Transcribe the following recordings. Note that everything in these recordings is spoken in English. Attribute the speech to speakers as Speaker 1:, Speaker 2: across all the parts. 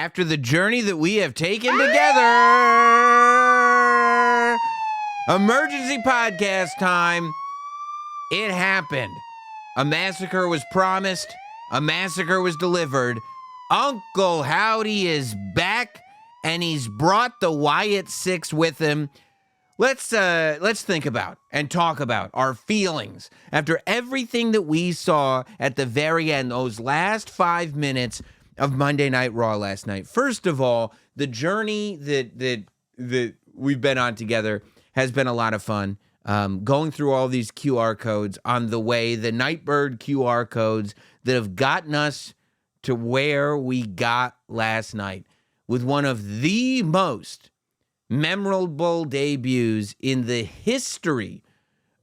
Speaker 1: after the journey that we have taken together. Emergency podcast time. It happened. A massacre was promised. A massacre was delivered. Uncle Howdy is back, and he's brought the Wyatt SICKS with him. Let's think about and talk about our feelings after everything that we saw at the very end, those last 5 minutes of Monday Night Raw last night. First of all, the journey that we've been on together has been a lot of fun. Going through all these QR codes on the way, the Nightbird QR codes that have gotten us to where we got last night with one of the most memorable debuts in the history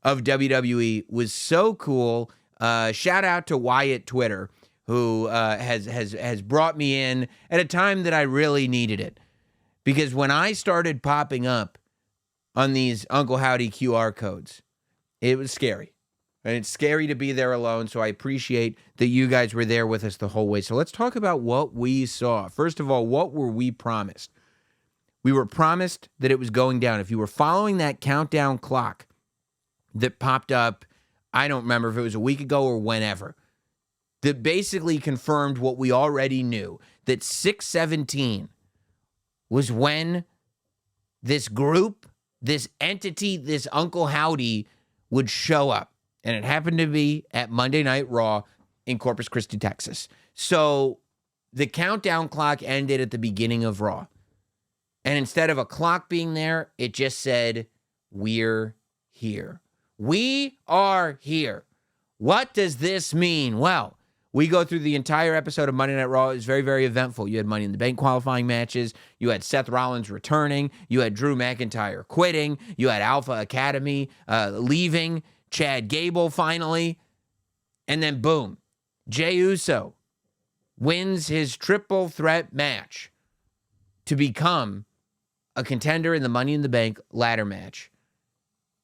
Speaker 1: of WWE. Was so cool. Shout out to Wyatt Twitter, who has brought me in at a time that I really needed it. Because when I started popping up on these Uncle Howdy QR codes, it was scary. And it's scary to be there alone, so I appreciate that you guys were there with us the whole way. So let's talk about what we saw. First of all, what were we promised? We were promised that it was going down. If you were following that countdown clock that popped up, I don't remember if it was a week ago or whenever, that basically confirmed what we already knew, that 6/17 was when this group, this entity, this Uncle Howdy would show up. And it happened to be at Monday Night Raw in Corpus Christi, Texas. So the countdown clock ended at the beginning of Raw. And instead of a clock being there, it just said, "We're here. We are here." What does this mean? Well, we go through the entire episode of Monday Night Raw. It was very, very eventful. You had Money in the Bank qualifying matches. You had Seth Rollins returning. You had Drew McIntyre quitting. You had Alpha Academy leaving. Chad Gable finally. And then boom, Jey Uso wins his triple threat match to become a contender in the Money in the Bank ladder match.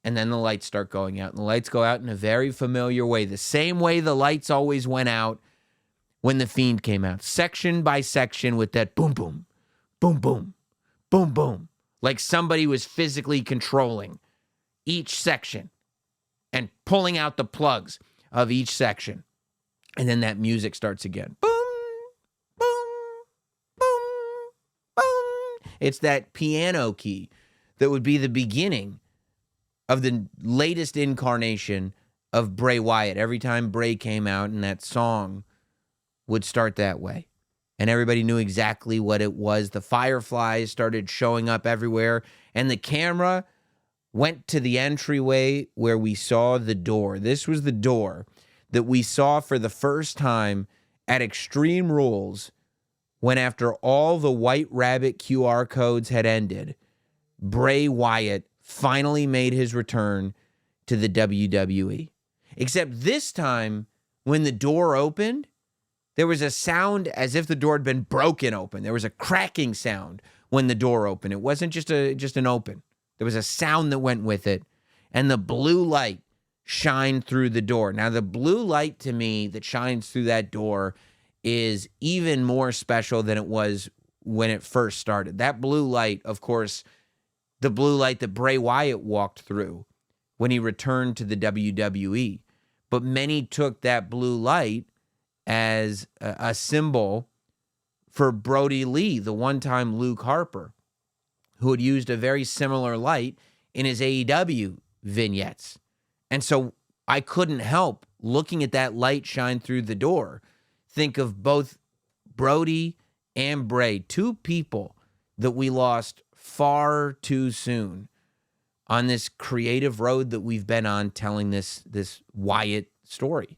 Speaker 1: And then the lights start going out. And the lights go out in a very familiar way. The same way the lights always went out when The Fiend came out. Section by section with that boom, boom, boom, boom, boom, boom. Like somebody was physically controlling each section and pulling out the plugs of each section. And then that music starts again. Boom, boom, boom, boom. It's that piano key that would be the beginning of the latest incarnation of Bray Wyatt. Every time Bray came out and that song would start that way. And everybody knew exactly what it was. The fireflies started showing up everywhere. And the camera went to the entryway where we saw the door. This was the door that we saw for the first time at Extreme Rules when, after all the White Rabbit QR codes had ended, Bray Wyatt finally made his return to the WWE. Except this time, when the door opened, there was a sound as if the door had been broken open. There was a cracking sound when the door opened. It wasn't just an open. There was a sound that went with it, and the blue light shined through the door. Now, the blue light to me that shines through that door is even more special than it was when it first started. That blue light, of course, the blue light that Bray Wyatt walked through when he returned to the WWE. But many took that blue light as a symbol for Brody Lee, the one-time Luke Harper, who had used a very similar light in his AEW vignettes. And so I couldn't help, looking at that light shine through the door, think of both Brody and Bray, two people that we lost far too soon on this creative road that we've been on telling this Wyatt story.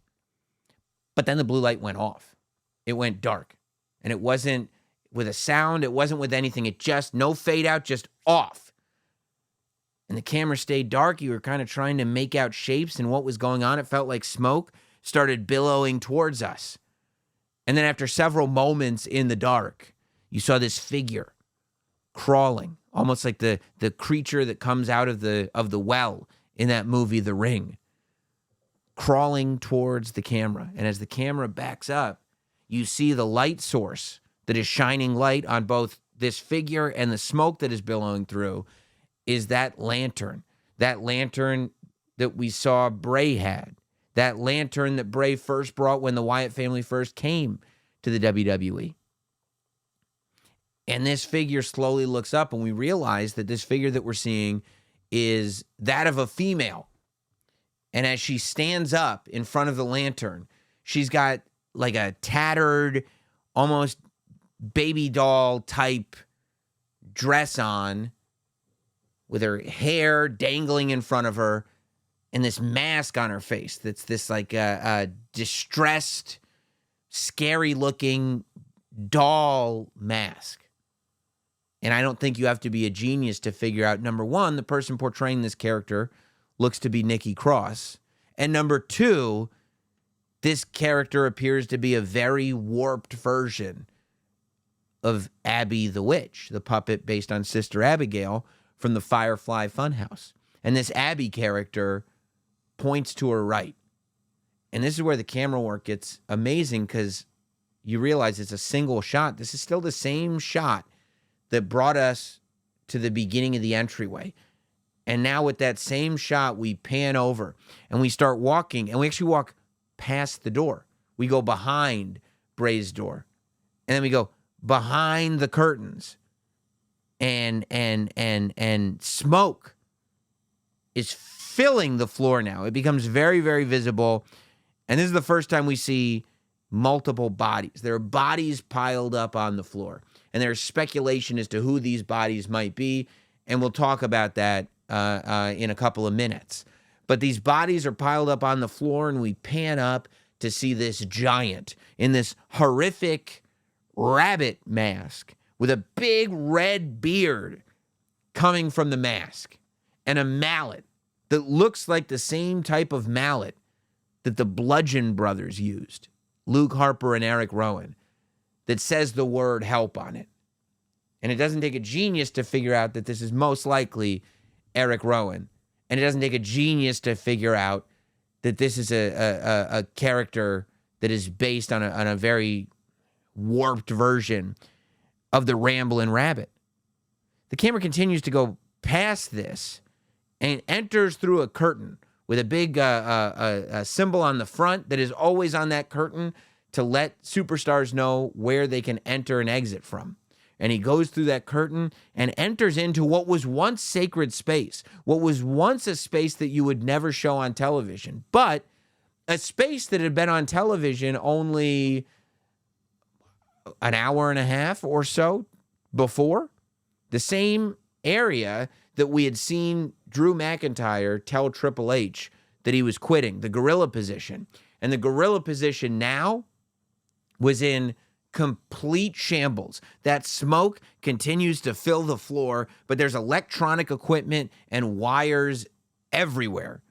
Speaker 1: But then the blue light went off. It went dark. And it wasn't with a sound. It wasn't with anything. It just, no fade out, just off. And the camera stayed dark. You were kind of trying to make out shapes and what was going on. It felt like smoke started billowing towards us. And then after several moments in the dark, you saw this figure crawling, almost like the creature that comes out of the well in that movie, The Ring, crawling towards the camera. And as the camera backs up, you see the light source that is shining light on both this figure and the smoke that is billowing through is that lantern. That lantern that we saw Bray had. That lantern that Bray first brought when the Wyatt family first came to the WWE. And this figure slowly looks up, and we realize that this figure that we're seeing is that of a female. And as she stands up in front of the lantern, she's got like a tattered, almost baby doll type dress on with her hair dangling in front of her and this mask on her face that's this like a distressed, scary looking doll mask. And I don't think you have to be a genius to figure out, number one, the person portraying this character looks to be Nikki Cross. And number two, this character appears to be a very warped version of Abby the Witch, the puppet based on Sister Abigail from the Firefly Funhouse. And this Abby character points to her right. And this is where the camera work gets amazing because you realize it's a single shot. This is still the same shot that brought us to the beginning of the entryway. And now with that same shot, we pan over and we start walking, and we actually walk past the door. We go behind Bray's door, and then we go behind the curtains, and smoke is filling the floor now. It becomes very, very visible, and this is the first time we see multiple bodies. There are bodies piled up on the floor, and there's speculation as to who these bodies might be, and we'll talk about that in a couple of minutes. But these bodies are piled up on the floor, and we pan up to see this giant in this horrific rabbit mask with a big red beard coming from the mask and a mallet that looks like the same type of mallet that the Bludgeon Brothers used, Luke Harper and Eric Rowan, that says the word help on it. And it doesn't take a genius to figure out that this is most likely Eric Rowan. And it doesn't take a genius to figure out that this is a character that is based on a very warped version of the Ramblin' Rabbit. The camera continues to go past this and enters through a curtain with a big a symbol on the front that is always on that curtain to let superstars know where they can enter and exit from. And he goes through that curtain and enters into what was once sacred space, what was once a space that you would never show on television, but a space that had been on television only an hour and a half or so before. The same area that we had seen Drew McIntyre tell Triple H that he was quitting, the gorilla position. And the gorilla position now was in complete shambles. That smoke continues to fill the floor, but there's electronic equipment and wires everywhere.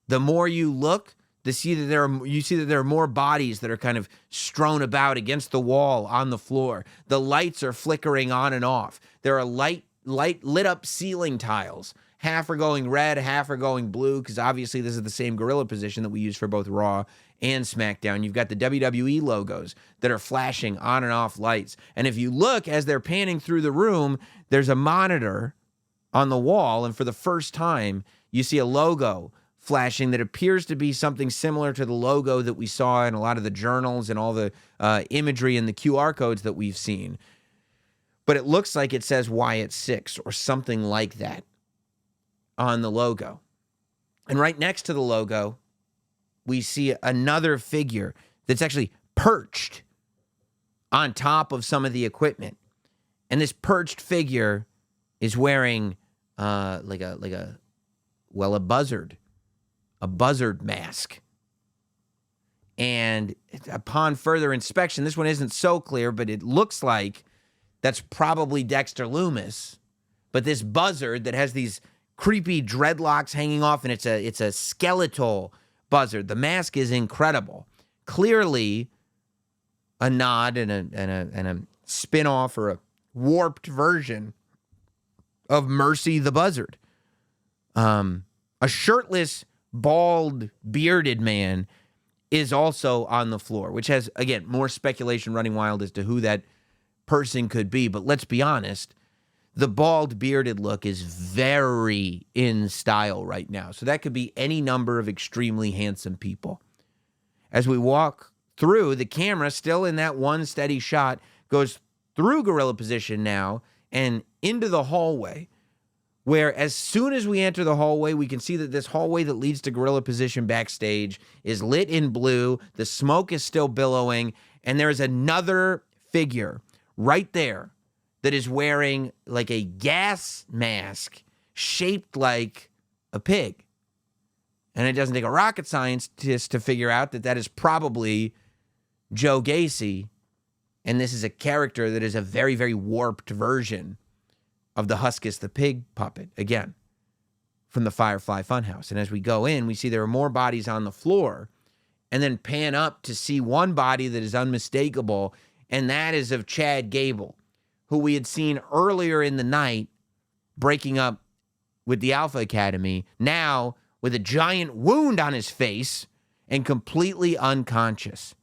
Speaker 1: The more you look, you see that there are more bodies that are kind of strewn about against the wall on the floor. The lights are flickering on and off. There are lit up ceiling tiles. Half are going red, half are going blue, because obviously this is the same gorilla position that we use for both Raw and SmackDown. You've got the WWE logos that are flashing on and off lights. And if you look as they're panning through the room, there's a monitor on the wall, and for the first time, you see a logo flashing that appears to be something similar to the logo that we saw in a lot of the journals and all the imagery and the QR codes that we've seen. But it looks like it says Wyatt 6 or something like that on the logo. And right next to the logo, we see another figure that's actually perched on top of some of the equipment. And this perched figure is wearing a buzzard mask. And upon further inspection, this one isn't so clear, but it looks like that's probably Dexter Lumis. But this buzzard that has these creepy dreadlocks hanging off, and it's a skeletal buzzard. The mask is incredible. Clearly a nod and a spin-off or a warped version of Mercy the Buzzard. A shirtless, bald, bearded man is also on the floor, which has, again, more speculation running wild as to who that person could be. But let's be honest, the bald, bearded look is very in style right now. So that could be any number of extremely handsome people. As we walk through, the camera, still in that one steady shot, goes through gorilla position now and into the hallway, where as soon as we enter the hallway, we can see that this hallway that leads to gorilla position backstage is lit in blue. The smoke is still billowing, and there is another figure right there that is wearing like a gas mask shaped like a pig. And it doesn't take a rocket scientist to figure out that that is probably Joe Gacy. And this is a character that is a very, very warped version of the Huskus the Pig puppet, again, from the Firefly Funhouse. And as we go in, we see there are more bodies on the floor, and then pan up to see one body that is unmistakable, and that is of Chad Gable, who we had seen earlier in the night breaking up with the Alpha Academy, now with a giant wound on his face and completely unconscious.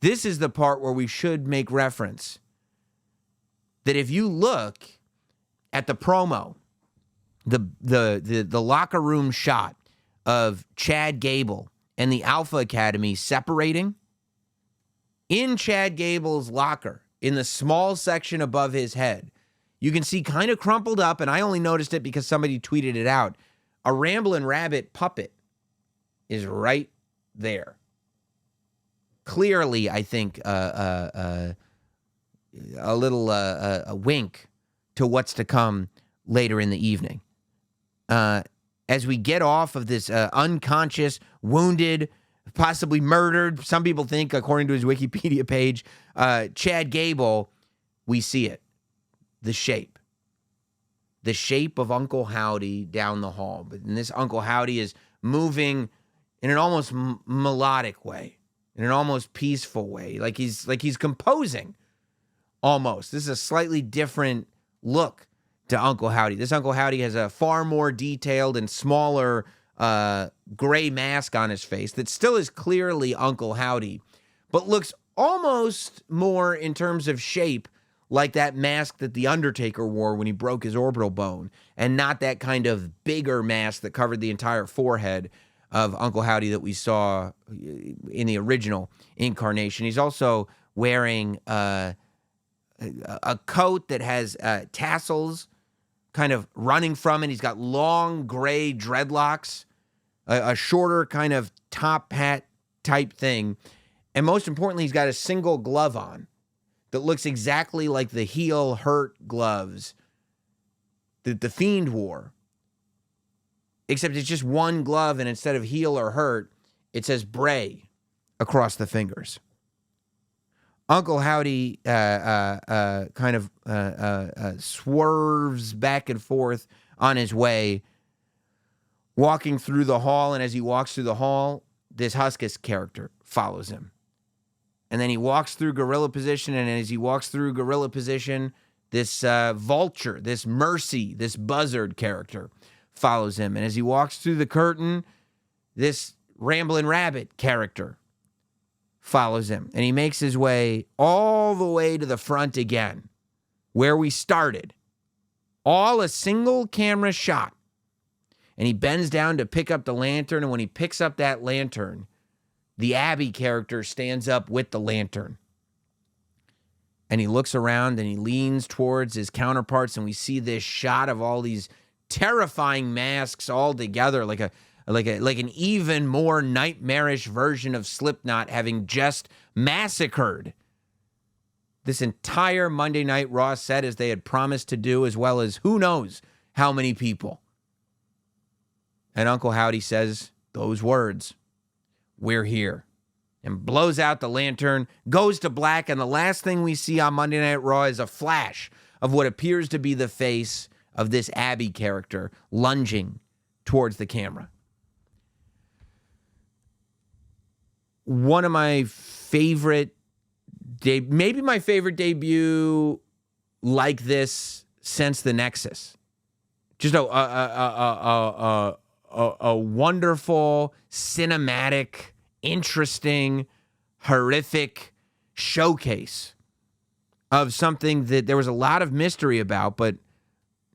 Speaker 1: This is the part where we should make reference that if you look at the promo, the locker room shot of Chad Gable and the Alpha Academy separating, in Chad Gable's locker, in the small section above his head, you can see kind of crumpled up, and I only noticed it because somebody tweeted it out, a Ramblin' Rabbit puppet is right there. Clearly, I think, a little a wink to what's to come later in the evening. As we get off of this unconscious, wounded, possibly murdered, some people think, according to his Wikipedia page, Chad Gable, we see it. The shape. The shape of Uncle Howdy down the hall. But this Uncle Howdy is moving in an almost melodic way, in an almost peaceful way, like he's composing. Almost. This is a slightly different look to Uncle Howdy. This Uncle Howdy has a far more detailed and smaller gray mask on his face that still is clearly Uncle Howdy, but looks almost more in terms of shape like that mask that The Undertaker wore when he broke his orbital bone, and not that kind of bigger mask that covered the entire forehead of Uncle Howdy that we saw in the original incarnation. He's also wearing a coat that has tassels kind of running from it. He's got long gray dreadlocks, a shorter kind of top hat type thing. And most importantly, he's got a single glove on that looks exactly like the heel hurt gloves that the Fiend wore. Except it's just one glove, and instead of heel or hurt, it says Bray across the fingers. Uncle Howdy kind of swerves back and forth on his way, walking through the hall, and as he walks through the hall, this Huskus character follows him. And then he walks through gorilla position, and as he walks through gorilla position, this vulture, this Mercy, this buzzard character follows him. And as he walks through the curtain, this Ramblin' Rabbit character follows him. And he makes his way all the way to the front again, where we started. All a single camera shot. And he bends down to pick up the lantern, and when he picks up that lantern, the Abby character stands up with the lantern. And he looks around and he leans towards his counterparts, and we see this shot of all these terrifying masks all together, like an even more nightmarish version of Slipknot having just massacred this entire Monday Night Raw set as they had promised to do, as well as who knows how many people. And Uncle Howdy says those words, "We're here," and blows out the lantern, goes to black, and the last thing we see on Monday Night Raw is a flash of what appears to be the face of this Abby character lunging towards the camera. One of my favorite, maybe my favorite debut like this since the Nexus. Just a wonderful, cinematic, interesting, horrific showcase of something that there was a lot of mystery about, but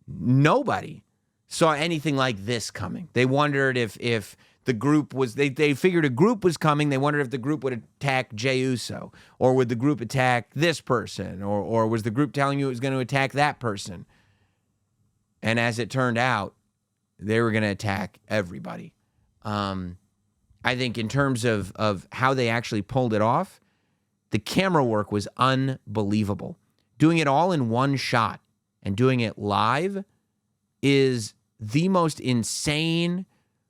Speaker 1: nobody saw anything like this coming. They wondered if the group was, they figured a group was coming. They wondered if the group would attack Jey Uso, or would the group attack this person, or was the group telling you it was going to attack that person? And as it turned out, they were going to attack everybody. I think in terms of how they actually pulled it off, the camera work was unbelievable. Doing it all in one shot and doing it live is the most insane,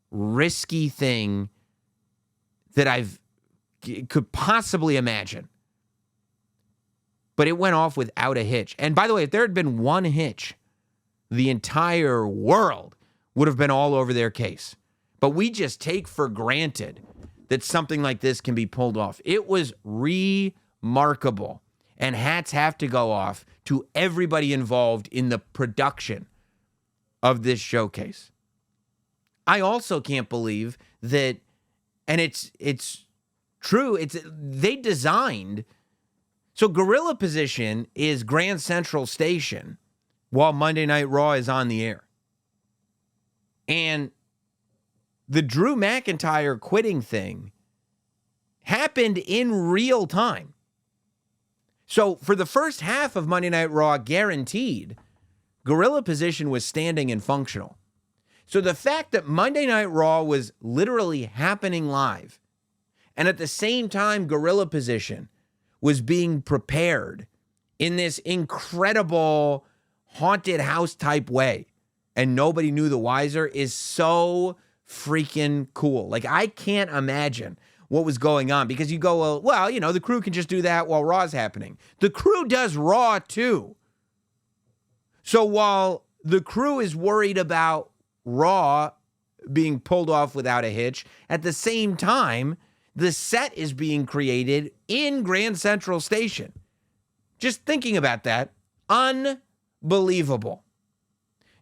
Speaker 1: risky thing that could possibly imagine. But it went off without a hitch. And by the way, if there had been one hitch, the entire world would have been all over their case. But we just take for granted that something like this can be pulled off. It was remarkable. And hats have to go off to everybody involved in the production of this showcase. I also can't believe that, and it's true, they designed, so Gorilla Position is Grand Central Station while Monday Night Raw is on the air. And the Drew McIntyre quitting thing happened in real time. So for the first half of Monday Night Raw, guaranteed, Gorilla Position was standing and functional. So the fact that Monday Night Raw was literally happening live, and at the same time Gorilla Position was being prepared in this incredible haunted house type way, and nobody knew the wiser, is so freaking cool. Like, I can't imagine what was going on, because you go, well, you know, the crew can just do that while Raw's happening. The crew does Raw too. So while the crew is worried about Raw being pulled off without a hitch, at the same time, the set is being created in Grand Central Station. Just thinking about that, unbelievable.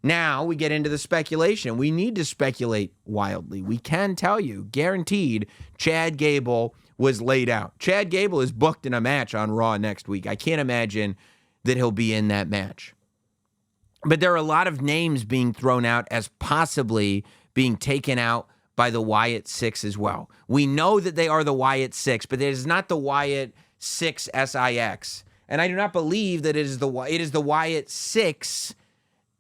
Speaker 1: Now we get into the speculation. We need to speculate wildly. We can tell you, guaranteed, Chad Gable was laid out. Chad Gable is booked in a match on Raw next week. I can't imagine that he'll be in that match. But there are a lot of names being thrown out as possibly being taken out by the Wyatt SICKS as well. We know that they are the Wyatt SICKS, but it is not the Wyatt SICKS SIX. And I do not believe that it is the Wyatt SICKS,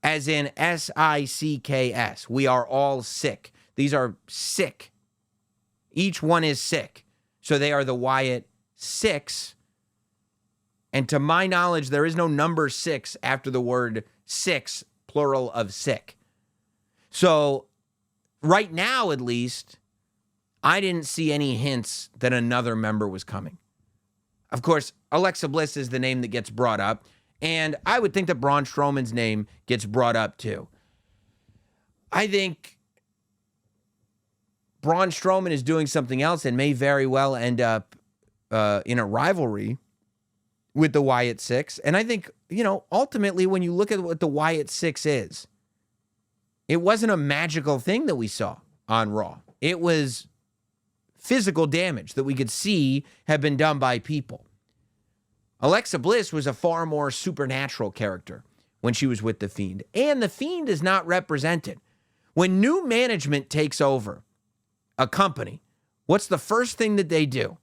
Speaker 1: as in SICKS. We are all sick. These are sick. Each one is sick. So they are the Wyatt SICKS. And to my knowledge, there is no number 6 after the word six, plural of sick. So right now, at least, I didn't see any hints that another member was coming. Of course, Alexa Bliss is the name that gets brought up, and I would think that Braun Strowman's name gets brought up too. I think Braun Strowman is doing something else and may very well end up in a rivalry with the Wyatt SICKS. And I think, ultimately, when you look at what the Wyatt SICKS is, it wasn't a magical thing that we saw on Raw. It was physical damage that we could see had been done by people. Alexa Bliss was a far more supernatural character when she was with The Fiend. And The Fiend is not represented. When new management takes over a company, what's the first thing that they do?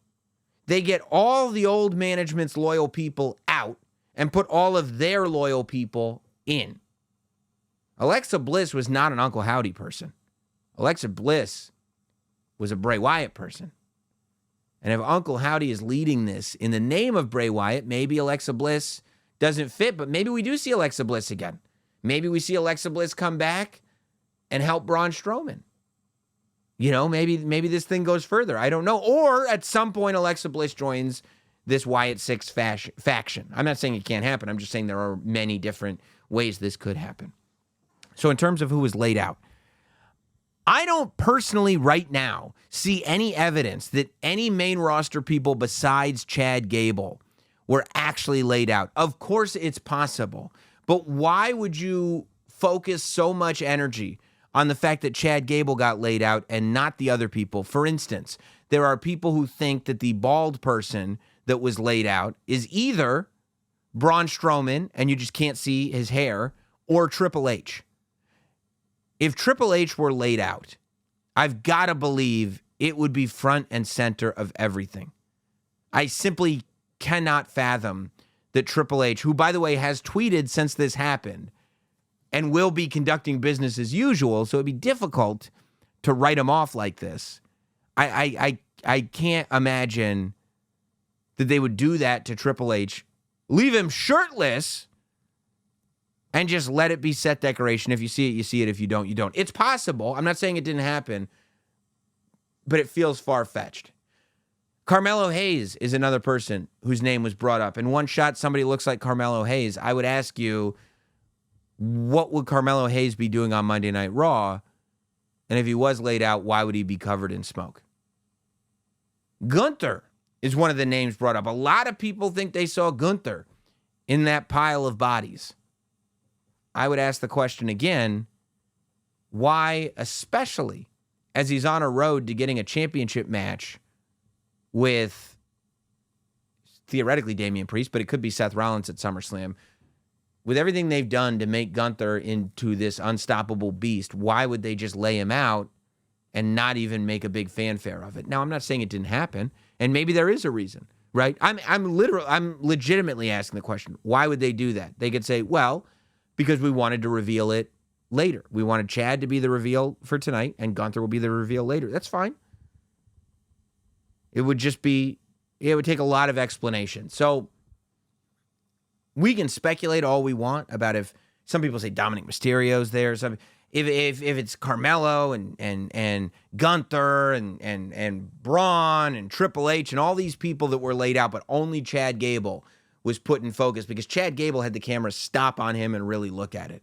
Speaker 1: They get all the old management's loyal people out and put all of their loyal people in. Alexa Bliss was not an Uncle Howdy person. Alexa Bliss was a Bray Wyatt person. And if Uncle Howdy is leading this in the name of Bray Wyatt, maybe Alexa Bliss doesn't fit, but maybe we do see Alexa Bliss again. Maybe we see Alexa Bliss come back and help Braun Strowman. Maybe this thing goes further. I don't know. Or at some point, Alexa Bliss joins this Wyatt SICKS faction. I'm not saying it can't happen. I'm just saying there are many different ways this could happen. So in terms of who was laid out, I don't personally right now see any evidence that any main roster people besides Chad Gable were actually laid out. Of course, it's possible. But why would you focus so much energy on the fact that Chad Gable got laid out and not the other people? For instance, there are people who think that the bald person that was laid out is either Braun Strowman, and you just can't see his hair, or Triple H. If Triple H were laid out, I've got to believe it would be front and center of everything. I simply cannot fathom that Triple H, who, by the way, has tweeted since this happened and will be conducting business as usual, so it'd be difficult to write him off like this. I can't imagine that they would do that to Triple H, leave him shirtless, and just let it be set decoration. If you see it, you see it. If you don't, you don't. It's possible. I'm not saying it didn't happen, but it feels far-fetched. Carmelo Hayes is another person whose name was brought up. In one shot, somebody looks like Carmelo Hayes. I would ask you, what would Carmelo Hayes be doing on Monday Night Raw? And if he was laid out, why would he be covered in smoke? Gunther is one of the names brought up. A lot of people think they saw Gunther in that pile of bodies. I would ask the question again, why, especially as he's on a road to getting a championship match with theoretically Damian Priest, but it could be Seth Rollins at SummerSlam. With everything they've done to make Gunther into this unstoppable beast, why would they just lay him out and not even make a big fanfare of it? Now, I'm not saying it didn't happen, and maybe there is a reason, right? I'm legitimately asking the question, why would they do that? They could say, well, because we wanted to reveal it later. We wanted Chad to be the reveal for tonight, and Gunther will be the reveal later. That's fine. It would take a lot of explanation. So we can speculate all we want about if some people say Dominic Mysterio's there. If it's Carmelo and Gunther and Braun and Triple H and all these people that were laid out, but only Chad Gable was put in focus because Chad Gable had the camera stop on him and really look at it.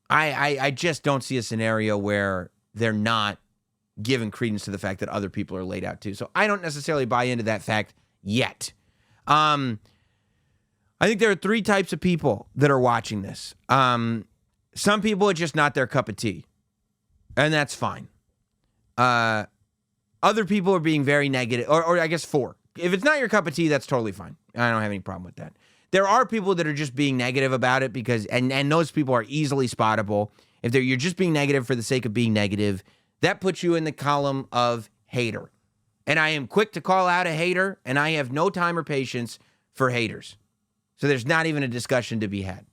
Speaker 1: I just don't see a scenario where they're not giving credence to the fact that other people are laid out too. So I don't necessarily buy into that fact yet. I think there are three types of people that are watching this. Some people, it's just not their cup of tea, and that's fine. Other people are being very negative, or I guess four. If it's not your cup of tea, that's totally fine. I don't have any problem with that. There are people that are just being negative about it because, and those people are easily spottable. If you're just being negative for the sake of being negative, that puts you in the column of hater. And I am quick to call out a hater, and I have no time or patience for haters. So there's not even a discussion to be had.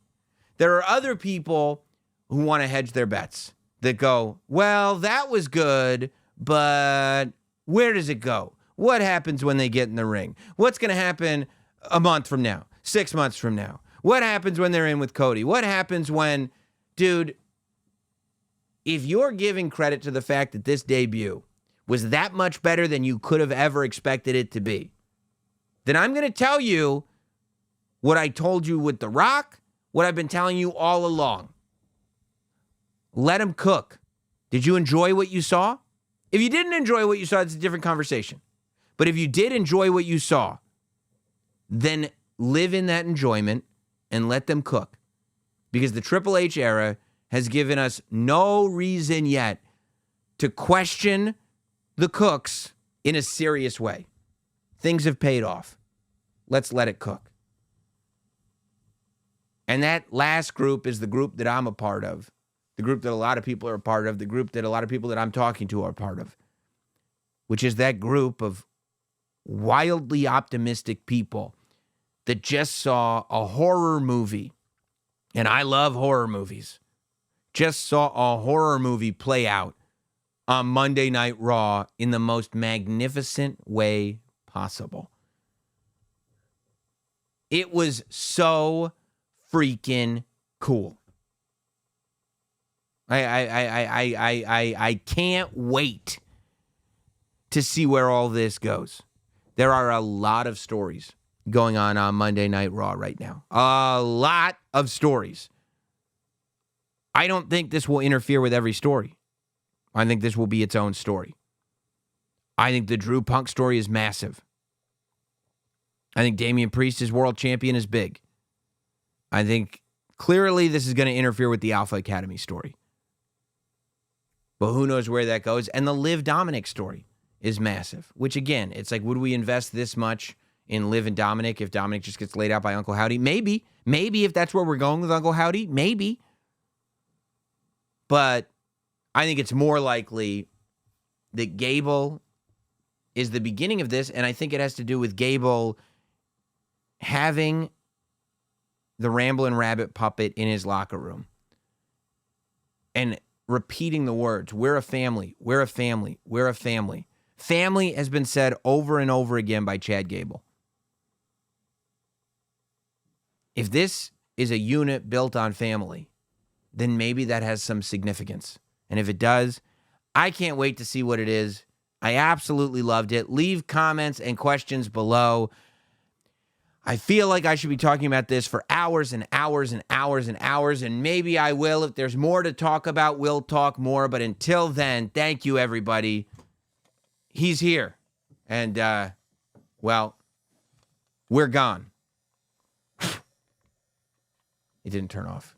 Speaker 1: There are other people who want to hedge their bets that go, well, that was good, but where does it go? What happens when they get in the ring? What's going to happen a month from now, 6 months from now? What happens when they're in with Cody? What happens when, dude, if you're giving credit to the fact that this debut was that much better than you could have ever expected it to be, then I'm going to tell you what I told you with The Rock, what I've been telling you all along. Let him cook. Did you enjoy what you saw? If you didn't enjoy what you saw, it's a different conversation. But if you did enjoy what you saw, then live in that enjoyment and let them cook. Because the Triple H era has given us no reason yet to question the cooks in a serious way. Things have paid off. Let's let it cook. And that last group is the group that I'm a part of, the group that a lot of people are a part of, the group that a lot of people that I'm talking to are a part of, which is that group of wildly optimistic people that just saw a horror movie, and I love horror movies, just saw a horror movie play out on Monday Night Raw in the most magnificent way possible. It was so freaking cool. I can't wait to see where all this goes. There are a lot of stories going on Monday Night Raw right now. A lot of stories. I don't think this will interfere with every story. I think this will be its own story. I think the Drew Punk story is massive. I think Damian Priest as world champion is big. I think clearly this is going to interfere with the Alpha Academy story. But who knows where that goes. And the Liv Dominic story is massive, which again, it's like, would we invest this much in Liv and Dominic if Dominic just gets laid out by Uncle Howdy. Maybe if that's where we're going with Uncle Howdy, maybe. But I think it's more likely that Gable is the beginning of this, and I think it has to do with Gable having the Ramblin' Rabbit puppet in his locker room and repeating the words, we're a family, we're a family, we're a family. Family has been said over and over again by Chad Gable. If this is a unit built on family, then maybe that has some significance. And if it does, I can't wait to see what it is. I absolutely loved it. Leave comments and questions below. I feel like I should be talking about this for hours and hours and hours and hours, and maybe I will. If there's more to talk about, we'll talk more. But until then, thank you, everybody. He's here. And, well, we're gone. It didn't turn off.